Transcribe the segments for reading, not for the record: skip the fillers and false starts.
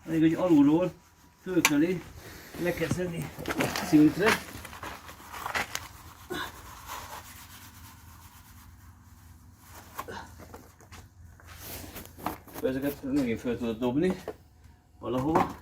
elég, hogy alulról fölfelé le kell szedni szintre. Ezeket megint fel tudod dobni valahova.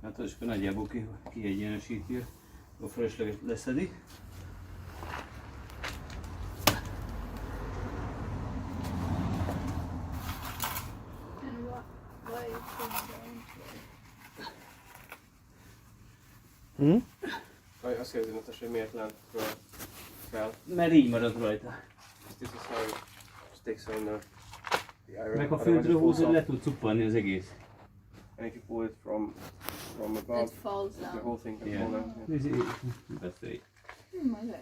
Hát az is nagyjából kiegyenesíti, a fölösleget leszedi. Azt kérdezi, hogy miért lentről fel. Mert így marad rajta. This is how it sticks on the iron. Meg ha földről húzod, le tud cuppanni az egész. And if you pull it from above, It falls down. the whole thing can fall down. This is best way. Okay.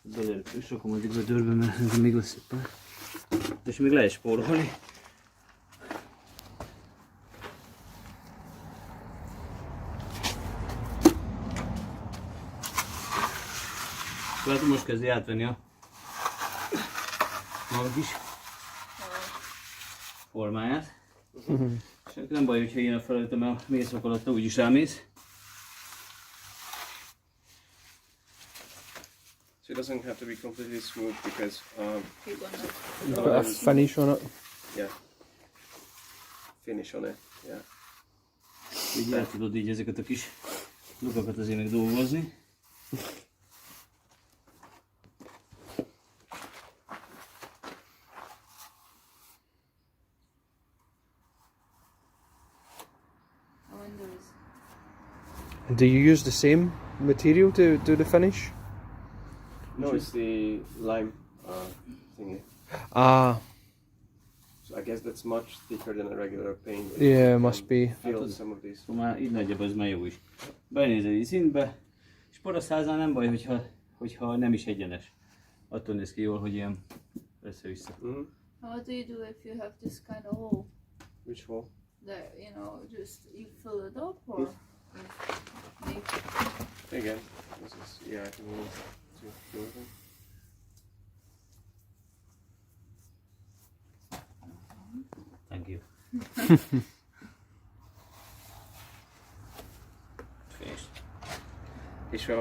Belépős, akkor addig bedörbe, mert ez még lesz szépen. És még lehet spórolni. Látom, most kezdi átvenni a maga kis formáját. És nem baj, hogyha ilyen a felületem, mert a mészok alatt úgyis rámész. So it doesn't have to be completely smooth because You're gonna Put a finish on it. yeah, finish on it. Yeah. Így el tudod így ezeket a kis lukakat azért meg dolgozni. I wonder is Do you use the same material to do the finish? No, it's the lime thingy. Ah, So I guess that's much thicker than a regular paint. but yeah, you must can be. Feel some of these. Már így nagyjából ez már jó is. Benézel így szintbe, és poroszháznál nem baj, hogyha nem is egyenes. Attól néz ki jól, hogy ilyen össze-vissza. Mm-hmm. what do you do if you have this kind of hole? Which hole? That just you fill it up or you Again, this is yeah. I can move to do it. Thank you. Finished. És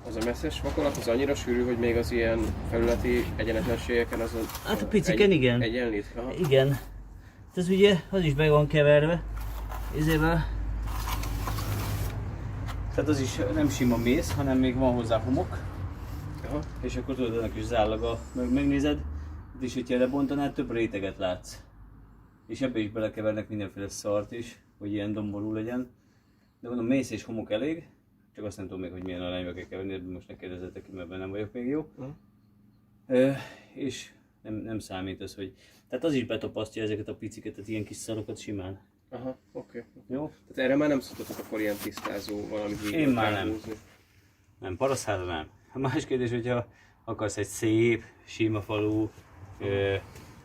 az a messzes vakolat az annyira sűrű, hogy még az ilyen felületi egyenetlenségeken azon Hát a piciken igen. egyenlít. Aha. Igen. Ez ugye, az is be van keverve. Ezével. Tehát az is nem sima mész, hanem még van hozzá homok. Aha. És akkor tudod, ennek is zállaga, megnézed, és hogyha lebontanád, több réteget látsz. És ebbe is belekevernek mindenféle szart is, hogy ilyen domború legyen. De mondom, mész és homok elég, csak azt nem tudom még, hogy milyen arányba kell keverni, ebben most ne kérdezzetek ki, mert ebben nem vagyok még jó. És nem számít az, hogy... Tehát az is betapasztja ezeket a piciket, tehát ilyen kis szarokat simán. Aha, oké. Jó? Tehát erre már nem szoktatok akkor ilyen tisztázó valami hígot Én már nem. ráhúzni. Nem, parasztháza nem. A más kérdés, hogyha akarsz egy szép, sima falú,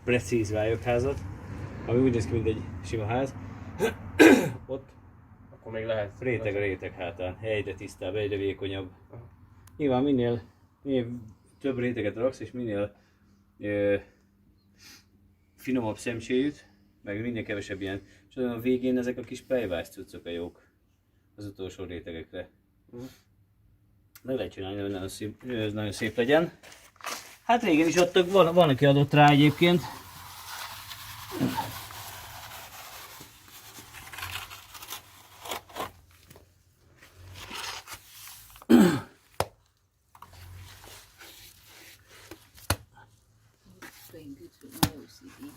precíz vályogházat, ami úgy néz ki, mint egy sima ház, ott Akkor még lehet. réteg a réteg hátán, egyre tisztább, egyre vékonyabb. Nyilván minél több réteget raksz, és minél finomabb szemcséjűt, meg minél kevesebb ilyen, és a végén ezek a kis pejvász cuccok a jók az utolsó rétegekre. Meg lehet csinálni, hogy nagyon szép legyen. Hát régen is adtak, van aki adott rá egyébként. going good with my OCD.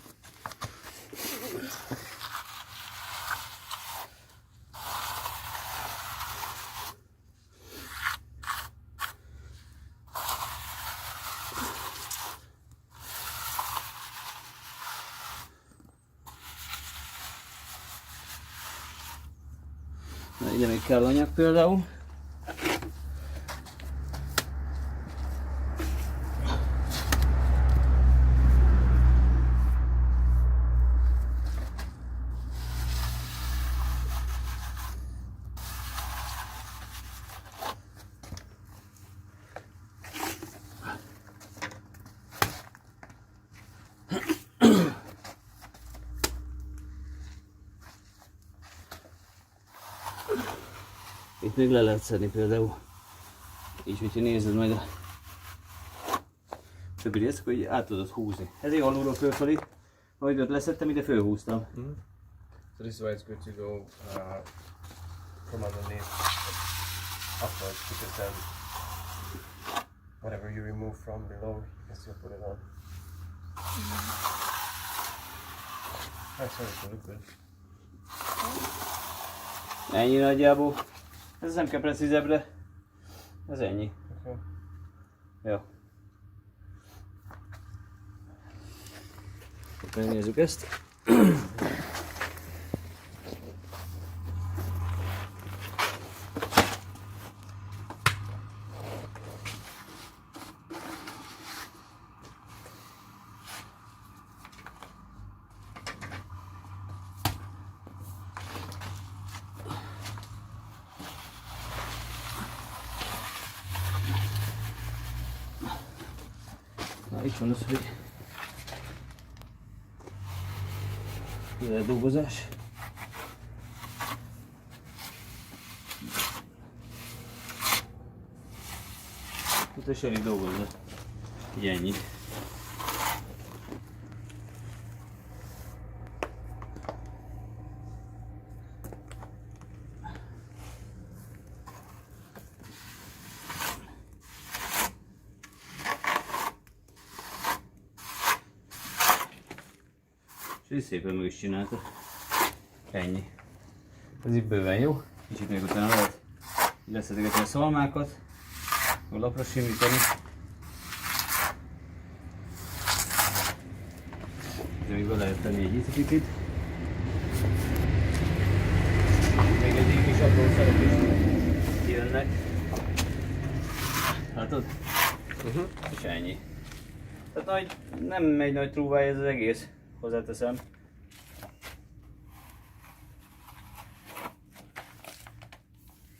Na, ide még kell anyag például. még le lehet szedni például. Így, hogyha nézed majd a többi részt, akkor így át tudod húzni. Ezért alulról fölfelé, ahogy ott leszettem, ide fölhúztam. So this is why it's good to go from underneath upwards, because then whatever you remove from below, you can still put it on. That's how it's look good. Ennyi nagyjából. Ez nem kell precízebbre. Ez ennyi. Okay. Jó. Akkor nézzük ezt. Na, itt van az, hogy dolgozás. Itt is elég dolgozza. Így ennyi. És így szépen meg is csinálta. Ennyi. Ez itt bőven jó. Kicsit még utána lehet leszedegetni a szalmákat, a lapra simítani. De még be lehet tenni egy icipicit. Még egy ilyen kis apró szarok is kijönnek. Látod? És ennyi. Tehát nem megy nagy trúváj ez az egész. Hozzáteszem.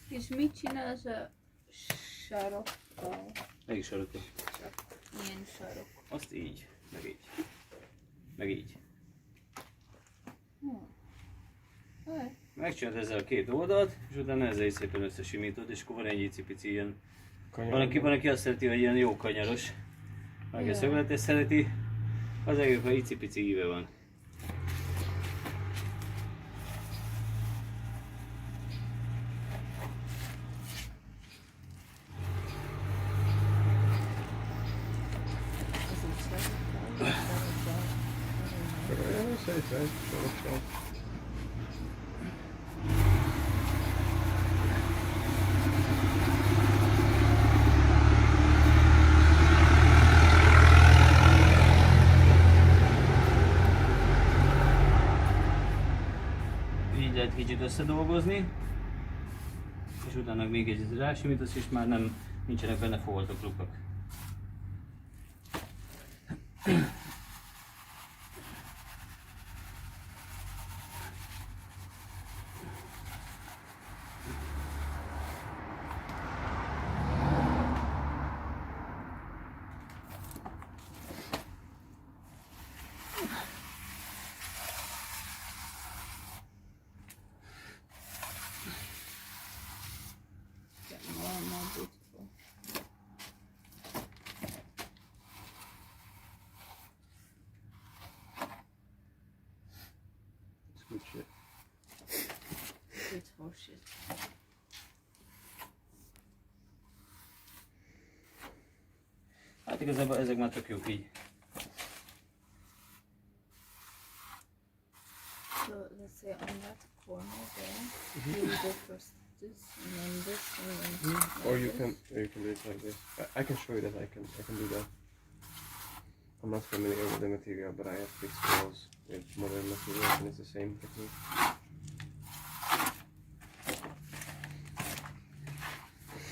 És mit csinálsz a sarokkal? Melyik sarokkal? Milyen sarok? Azt így, meg így. Meg így. Megcsinálod ezzel a két oldalt, és utána ezzel is szépen összesimítod, és akkor van egy icipici ilyen. Van, aki azt szereti, hogy ilyen jó kanyaros. Van, aki a szögletes szereti. Az egész, ha icipici íve van. Így lehet kicsit összedolgozni, és utána még egy rásimítasz, és már nincsenek benne foltok, lukak. Good shit. It's horseshit. Hát igazából ezek már tök jók így. So let's say on that corner there, you go first this and then this and then Or you can do it like this. I can show you that I can do that. I'm not familiar with the material, but I have fixed walls with modern materials and it's the same technique.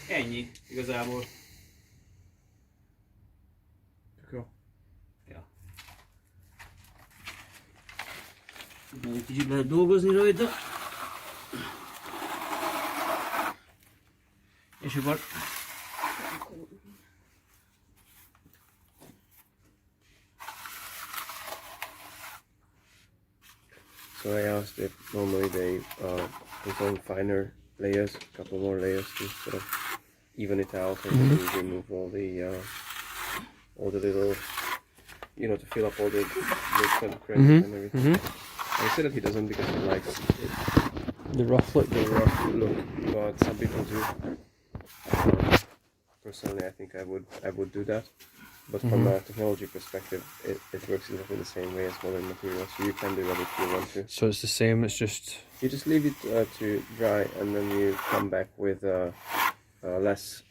Ennyi igazából. Jó. Ja. Még egy kicsit lehet dolgozni rajta. És akkor So I asked if normally they put on finer layers, a couple more layers to sort of even it out, and then you remove all the little, you know, to fill up all the nooks and crannies and everything. I say that he doesn't because he likes it, The rough look. the rough look, but some people do. Personally, I think I would do that. But from a technology perspective, it works exactly the same way as modern materials. So you can do that if you want to. So it's the same. It's just You just leave it to dry, and then you come back with a less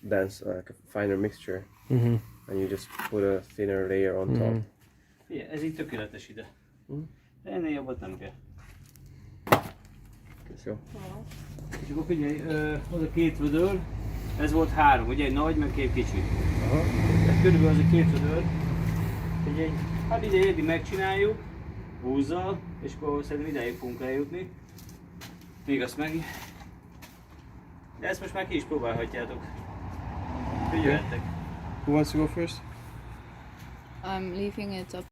dense, like a finer mixture, and you just put a thinner layer on top. Figyelj, ez így tökéletes ide. De ennél jobbat nem kell. Jó. És akkor figyelj, az a két vödör, ez volt 3, ugye egy nagy, meg 2 kicsi. Tehát körülbelül az a 2 vödör. Figyelj, hát ide eddig megcsináljuk, húzzal, és akkor szerintem ideig fogunk eljutni. Még azt meg. De ezt most már ki is próbálhatjátok. Figyeljetek. Who wants to go first? I'm leaving it up